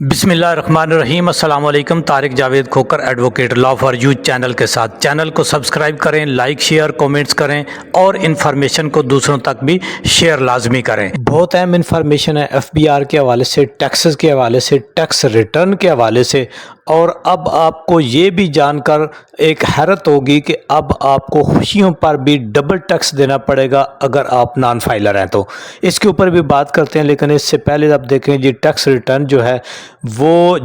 بسم اللہ الرحمن الرحیم۔ السلام علیکم۔ Tariq Javed Khokhar advocate law for you channel کے ساتھ چینل کو سبسکرائب کریں، لائک شیئر کومنٹس کریں اور انفارمیشن کو دوسروں تک بھی شیئر لازمی کریں۔ بہت اہم انفارمیشن ہے ایف بی آر کے حوالے سے، ٹیکسز کے حوالے سے، ٹیکس ریٹرن کے حوالے سے، اور اب آپ کو یہ بھی جان کر ایک حیرت ہوگی کہ اب آپ کو خوشیوں پر بھی ڈبل ٹیکس دینا پڑے گا اگر آپ نان فائلر ہیں تو اس کے اوپر بھی بات کرتے ہیں۔ لیکن اس سے پہلے آپ دیکھیں جی ٹیکس ریٹرن جو ہے وہ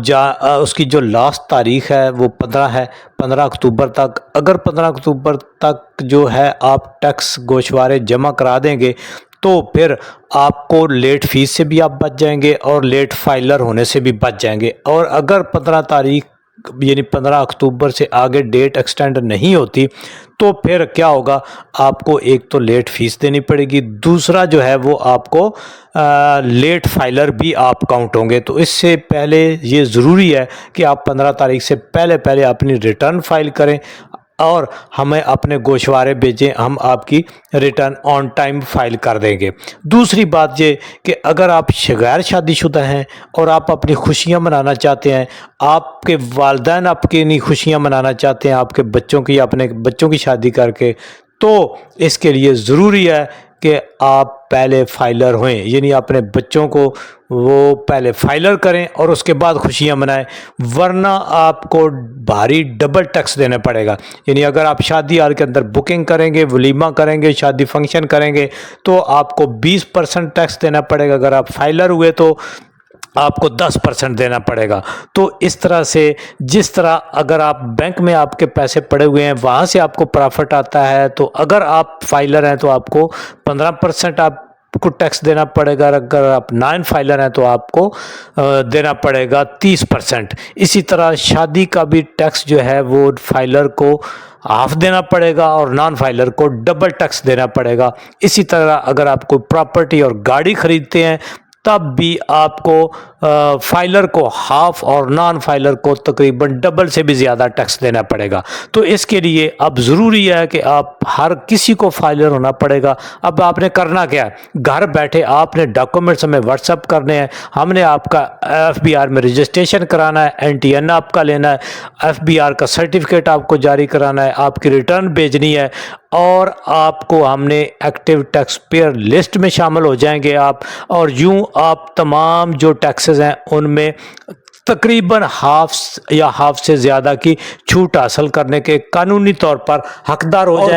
اس کی جو لاسٹ تاریخ ہے وہ 15 ہے، 15 اکتوبر تک۔ اگر 15 اکتوبر تک جو ہے آپ ٹیکس گوشوارے جمع کرا دیں گے تو پھر آپ کو لیٹ فیس سے بھی آپ بچ جائیں گے اور لیٹ فائلر ہونے سے بھی بچ جائیں گے۔ اور اگر 15 تاریخ یعنی 15 اکتوبر سے آگے ڈیٹ ایکسٹینڈ نہیں ہوتی تو پھر کیا ہوگا، آپ کو ایک تو لیٹ فیس دینی پڑے گی، دوسرا جو ہے وہ آپ کو لیٹ فائلر بھی آپ کاؤنٹ ہوں گے۔ تو اس سے پہلے یہ ضروری ہے کہ آپ 15 تاریخ سے پہلے اپنی ریٹرن فائل کریں اور ہمیں اپنے گوشوارے بھیجیں، ہم آپ کی ریٹرن آن ٹائم فائل کر دیں گے۔ دوسری بات یہ کہ اگر آپ غیر شادی شدہ ہیں اور آپ اپنی خوشیاں منانا چاہتے ہیں، آپ کے والدین آپ کی نہیں خوشیاں منانا چاہتے ہیں آپ کے بچوں کی، اپنے بچوں کی شادی کر کے، تو اس کے لیے ضروری ہے کہ آپ پہلے فائلر ہوئیں، یعنی اپنے بچوں کو وہ پہلے فائلر کریں اور اس کے بعد خوشیاں منائیں، ورنہ آپ کو بھاری ڈبل ٹیکس دینا پڑے گا۔ یعنی اگر آپ شادی ہال کے اندر بکنگ کریں گے، ولیمہ کریں گے، شادی فنکشن کریں گے تو آپ کو 20% ٹیکس دینا پڑے گا، اگر آپ فائلر ہوئے تو آپ کو 10% دینا پڑے گا۔ تو اس طرح سے جس طرح اگر آپ بینک میں آپ کے پیسے پڑے ہوئے ہیں وہاں سے آپ کو پرافٹ آتا ہے، تو اگر آپ فائلر ہیں تو آپ کو 15% آپ کو ٹیکس دینا پڑے گا، اگر آپ نان فائلر ہیں تو آپ کو دینا پڑے گا 30%۔ اسی طرح شادی کا بھی ٹیکس جو ہے وہ فائلر کو ہاف دینا پڑے گا اور نان فائلر کو ڈبل ٹیکس دینا پڑے گا۔ اسی طرح اگر آپ کوئی پراپرٹی اور گاڑی خریدتے ہیں تب بھی آپ کو فائلر کو ہاف اور نان فائلر کو تقریباً ڈبل سے بھی زیادہ ٹیکس دینا پڑے گا۔ تو اس کے لیے اب ضروری ہے کہ آپ ہر کسی کو فائلر ہونا پڑے گا۔ اب آپ نے کرنا کیا ہے، گھر بیٹھے آپ نے ڈاکومنٹس ہمیں واٹس اپ کرنے ہیں، ہم نے آپ کا ایف بی آر میں رجسٹریشن کرانا ہے، این ٹی این آپ کا لینا ہے، ایف بی آر کا سرٹیفکیٹ آپ کو جاری کرانا ہے، آپ کی ریٹرن بھیجنی ہے، اور آپ کو ہم نے ایکٹیو ٹیکس پیئر لسٹ میں شامل ہو جائیں گے آپ، اور یوں آپ تمام جو ٹیکسز ہیں ان میں تقریباً ہاف سے زیادہ کی چھوٹ حاصل کرنے کے قانونی طور پر حقدار ہو جائیں گے۔